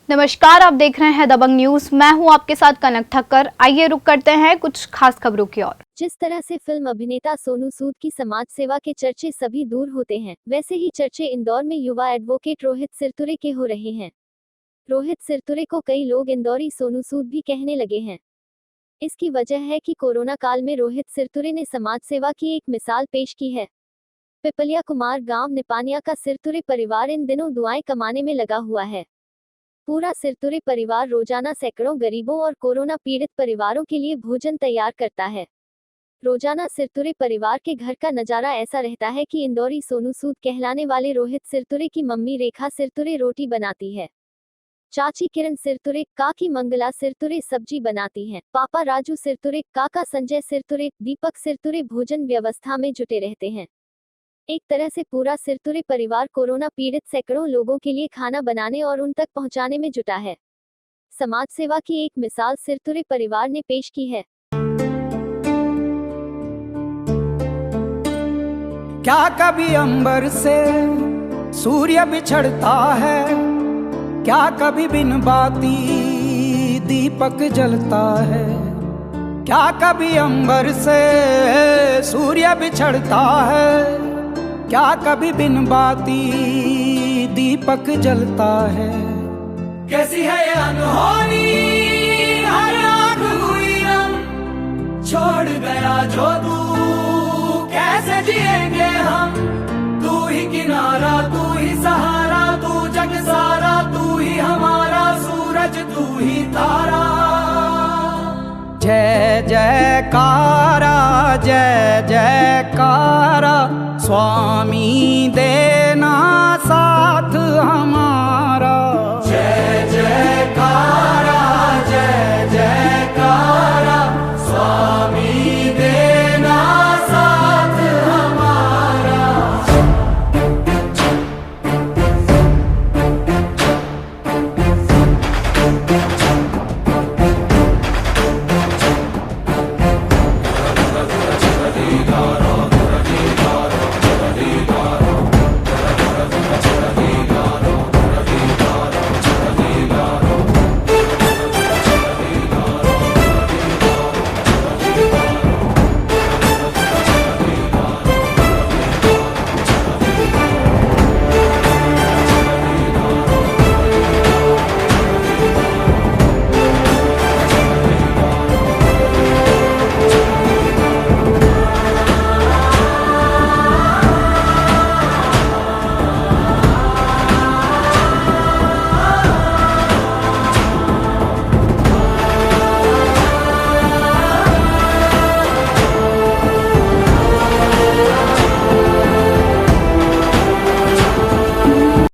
नमस्कार, आप देख रहे हैं दबंग न्यूज। मैं हूं आपके साथ कनक ठक्कर। आइए रुक करते हैं कुछ खास खबरों की ओर। जिस तरह से फिल्म अभिनेता सोनू सूद की समाज सेवा के चर्चे सभी दूर होते हैं, वैसे ही चर्चे इंदौर में युवा एडवोकेट रोहित सिरतुरे के हो रहे हैं। रोहित सिरतुरे को कई लोग इंदौरी सोनू सूद भी कहने लगे हैं। इसकी वजह है कि कोरोना काल में रोहित सिरतुरे ने समाज सेवा की एक मिसाल पेश की है। पिपलिया कुमार गांव निपानिया का सिरतुरे परिवार इन दिनों दुआएं कमाने में लगा हुआ है। पूरा सिरतुरे परिवार रोजाना सैकड़ों गरीबों और कोरोना पीड़ित परिवारों के लिए भोजन तैयार करता है। रोजाना सिरतुरे परिवार के घर का नजारा ऐसा रहता है कि इंदौरी सोनू सूद कहलाने वाले रोहित सिरतुरे की मम्मी रेखा सिरतुरे रोटी बनाती है, चाची किरण सिरतुरे, काकी मंगला सिरतुरे सब्जी बनाती हैं, पापा राजू सिरतुरे, काका संजय सिरतुरे, दीपक सिरतुरे भोजन व्यवस्था में जुटे रहते हैं। एक तरह से पूरा सिरतुरे परिवार कोरोना पीड़ित सैकड़ों लोगों के लिए खाना बनाने और उन तक पहुंचाने में जुटा है। समाज सेवा की एक मिसाल सिरतुरे परिवार ने पेश की है। क्या कभी अंबर से सूर्य बिछड़ता है, क्या कभी बिन बाती दीपक जलता है, क्या कभी अंबर से सूर्य बिछड़ता है, क्या कभी बिन बाती दीपक जलता है। कैसी है ये अनहोनी हर आँख हुई रंग, छोड़ गया जो तू कैसे जिएंगे हम। तू ही किनारा, तू ही सहारा, तू जग सारा, तू ही हमारा सूरज, तू ही तारा। जय जयकारा, जय जयकारा, स्वामी देना साथ हमारा। जय जयकारा, जय जयकारा, स्वामी देना साथ हमारा।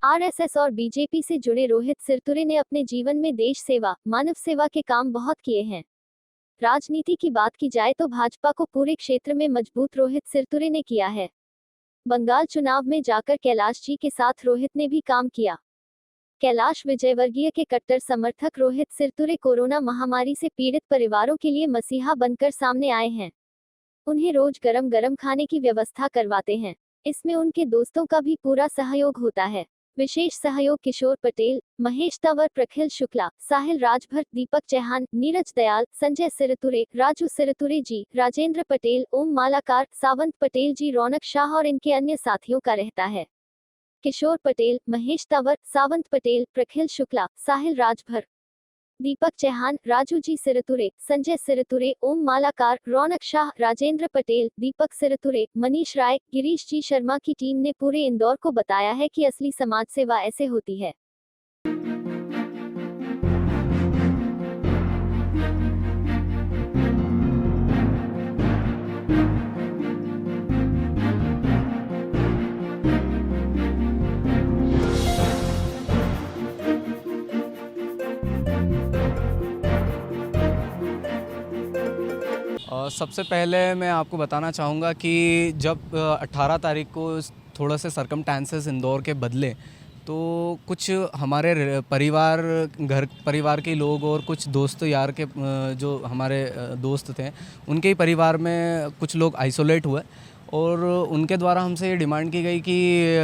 आरएसएस और बीजेपी से जुड़े रोहित सिरतुरे ने अपने जीवन में देश सेवा, मानव सेवा के काम बहुत किए हैं। राजनीति की बात की जाए तो भाजपा को पूरे क्षेत्र में मजबूत रोहित सिरतुरे ने किया है। बंगाल चुनाव में जाकर कैलाश जी के साथ रोहित ने भी काम किया। कैलाश विजयवर्गीय के कट्टर समर्थक रोहित सिरतुरे कोरोना महामारी से पीड़ित परिवारों के लिए मसीहा बनकर सामने आए हैं। उन्हें रोज गरम गरम खाने की व्यवस्था करवाते हैं। इसमें उनके दोस्तों का भी पूरा सहयोग होता है। विशेष सहयोग किशोर पटेल, महेश तंवर, प्रखिल शुक्ला, साहिल राजभर, दीपक चौहान, नीरज दयाल, संजय सिरतुरे, राजू सिरतुरे जी, राजेंद्र पटेल, ओम मालाकार, सावंत पटेल जी, रौनक शाह और इनके अन्य साथियों का रहता है। किशोर पटेल, महेश तंवर, सावंत पटेल, प्रखिल शुक्ला, साहिल राजभर, दीपक चौहान, राजू जी सिरतुरे, संजय सिरतुरे, ओम मालाकार, रौनक शाह, राजेंद्र पटेल, दीपक सिरतुरे, मनीष राय, गिरीश जी शर्मा की टीम ने पूरे इंदौर को बताया है कि असली समाज सेवा ऐसे होती है। सबसे पहले मैं आपको बताना चाहूँगा कि जब 18 तारीख को थोड़ा से सरकमस्टेंसेस इंदौर के बदले, तो कुछ हमारे परिवार के लोग और कुछ दोस्त यार के जो हमारे दोस्त थे, उनके ही परिवार में कुछ लोग आइसोलेट हुए और उनके द्वारा हमसे ये डिमांड की गई कि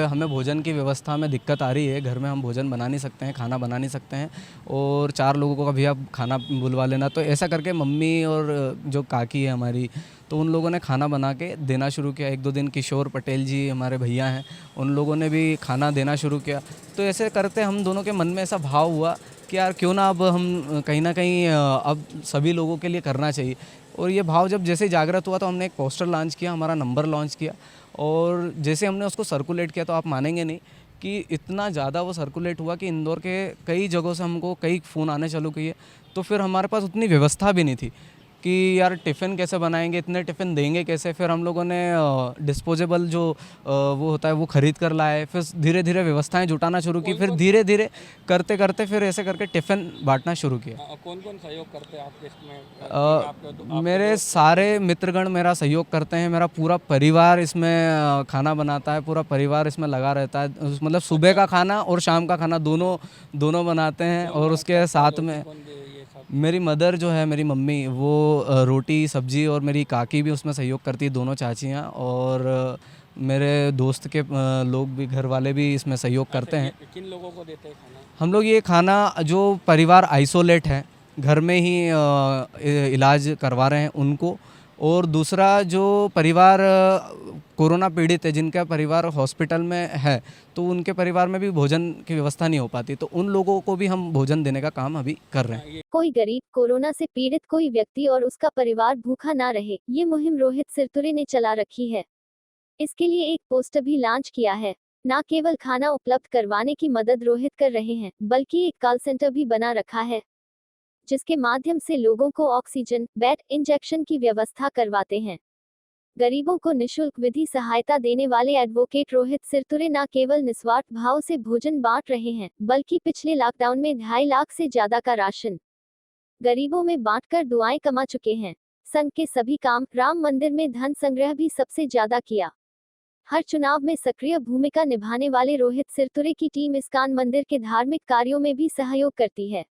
हमें भोजन की व्यवस्था में दिक्कत आ रही है, घर में हम भोजन बना नहीं सकते हैं, खाना बना नहीं सकते हैं और 4 लोगों को कभी आप खाना बुलवा लेना। तो ऐसा करके मम्मी और जो काकी है हमारी, तो उन लोगों ने खाना बना के देना शुरू किया। 1-2 दिन किशोर पटेल जी हमारे भैया हैं, उन लोगों ने भी खाना देना शुरू किया। तो ऐसे करते हम दोनों के मन में ऐसा भाव हुआ कि यार क्यों ना अब हम कहीं ना कहीं अब सभी लोगों के लिए करना चाहिए। और ये भाव जब जैसे जागृत हुआ तो हमने एक पोस्टर लॉन्च किया, हमारा नंबर लॉन्च किया और जैसे हमने उसको सर्कुलेट किया तो आप मानेंगे नहीं कि इतना ज़्यादा वो सर्कुलेट हुआ कि इंदौर के कई जगहों से हमको कई फ़ोन आने चालू किए। तो फिर हमारे पास उतनी व्यवस्था भी नहीं थी कि यार टिफ़िन कैसे बनाएंगे, इतने टिफ़िन देंगे कैसे। फिर हम लोगों ने डिस्पोजेबल जो वो होता है वो ख़रीद कर लाए, फिर धीरे धीरे व्यवस्थाएं जुटाना शुरू की, फिर धीरे धीरे करते करते फिर ऐसे करके टिफ़िन बांटना शुरू किया। कौन कौन सहयोग करते हैं आपके इसमें? मेरे सारे मित्रगण मेरा सहयोग करते हैं, मेरा पूरा परिवार इसमें खाना बनाता है, पूरा परिवार इसमें लगा रहता है। मतलब सुबह का खाना और शाम का खाना दोनों बनाते हैं। और उसके साथ में मेरी मदर जो है, मेरी मम्मी, वो रोटी सब्जी, और मेरी काकी भी उसमें सहयोग करती है, दोनों चाचियाँ। और मेरे दोस्त के लोग भी, घर वाले भी इसमें सहयोग करते हैं। किन लोगों को देते हैं खाना? हम लोग ये खाना जो परिवार आइसोलेट है, घर में ही इलाज करवा रहे हैं उनको, और दूसरा जो परिवार कोरोना पीड़ित है, जिनका परिवार हॉस्पिटल में है, तो उनके परिवार में भी भोजन की व्यवस्था नहीं हो पाती, तो उन लोगों को भी हम भोजन देने का काम अभी कर रहे हैं। कोई गरीब, कोरोना से पीड़ित कोई व्यक्ति और उसका परिवार भूखा ना रहे, ये मुहिम रोहित सिरतुरे ने चला रखी है। इसके लिए एक पोस्टर भी लॉन्च किया है। न केवल खाना उपलब्ध करवाने की मदद रोहित कर रहे हैं, बल्कि एक कॉल सेंटर भी बना रखा है, जिसके माध्यम से लोगों को ऑक्सीजन, बेड, इंजेक्शन की व्यवस्था करवाते हैं। गरीबों को निशुल्क विधि सहायता देने वाले एडवोकेट रोहित सिरतुरे न केवल निस्वार्थ भाव से भोजन बांट रहे हैं, बल्कि पिछले लॉकडाउन में 2.5 लाख से ज्यादा का राशन गरीबों में बांटकर दुआएं कमा चुके हैं। संघ के सभी काम, राम मंदिर में धन संग्रह भी सबसे ज्यादा किया। हर चुनाव में सक्रिय भूमिका निभाने वाले रोहित सिरतुरे की टीम इस्कॉन मंदिर के धार्मिक कार्यों में भी सहयोग करती है।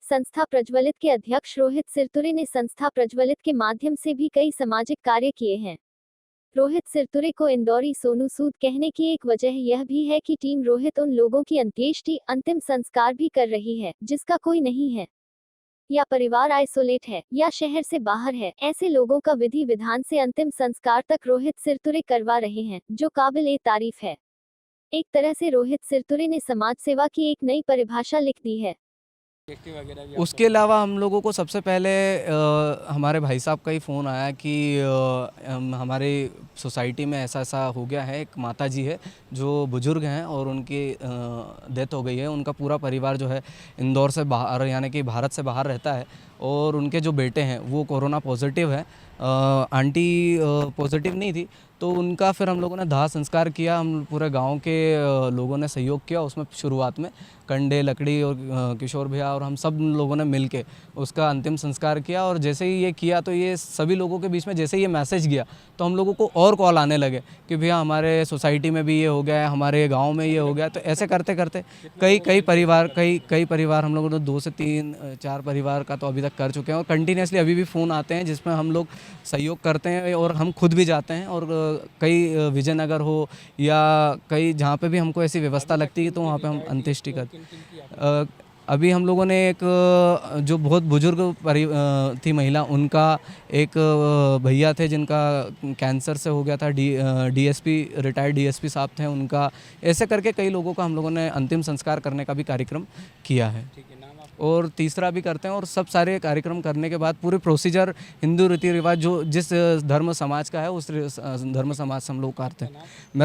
संस्था प्रज्वलित के अध्यक्ष रोहित सिरतुरे ने संस्था प्रज्वलित के माध्यम से भी कई सामाजिक कार्य किए हैं। रोहित सिरतुरे को इंदौरी सोनू सूद कहने की एक वजह यह भी है कि टीम रोहित उन लोगों की अंत्येष्टि, अंतिम संस्कार भी कर रही है जिसका कोई नहीं है, या परिवार आइसोलेट है, या शहर से बाहर है। ऐसे लोगों का विधि विधान से अंतिम संस्कार तक रोहित सिरतुरे करवा रहे हैं, जो काबिल तारीफ है। एक तरह से रोहित सिरतुरे ने समाज सेवा की एक नई परिभाषा लिख दी है। उसके अलावा हम लोगों को सबसे पहले हमारे भाई साहब का ही फ़ोन आया कि हमारे सोसाइटी में ऐसा ऐसा हो गया है। एक माता जी है जो बुज़ुर्ग हैं और उनकी डेथ हो गई है। उनका पूरा परिवार जो है इंदौर से बाहर, यानी कि भारत से बाहर रहता है, और उनके जो बेटे हैं वो कोरोना पॉजिटिव है, आंटी पॉजिटिव नहीं थी। तो उनका फिर हम लोगों ने दाह संस्कार किया। हम पूरे गांव के लोगों ने सहयोग किया उसमें। शुरुआत में कंडे, लकड़ी और किशोर भैया और हम सब लोगों ने मिल के उसका अंतिम संस्कार किया। और जैसे ही ये किया तो ये सभी लोगों के बीच में जैसे ही ये मैसेज गया तो हम लोगों को और कॉल आने लगे कि भैया हमारे सोसाइटी में भी ये हो गया है, हमारे गाँव में ये हो गया। तो ऐसे करते करते कई परिवार हम लोगों ने 2 से 3-4 परिवार का तो अभी तक कर चुके हैं। और कंटिन्यूसली अभी भी फ़ोन आते हैं जिसमें हम लोग सहयोग करते हैं, और हम खुद भी जाते हैं। और कई विजयनगर हो या कई जहाँ पे भी हमको ऐसी व्यवस्था लगती है तो वहाँ पे हम अंत्येष्टि करते हैं। अभी हम लोगों ने एक जो बहुत बुजुर्ग थी महिला, उनका एक भैया थे जिनका कैंसर से हो गया था, डीएसपी, रिटायर्ड डीएसपी साहब थे उनका। ऐसे करके कई लोगों का हम लोगों ने अंतिम संस्कार करने का भी कार्यक्रम किया है। और तीसरा भी करते हैं। और सब सारे कार्यक्रम करने के बाद पूरे प्रोसीजर, हिंदू रीति रिवाज जो जिस धर्म समाज का है उस धर्म समाज से हम लोग करते हैं। मेरा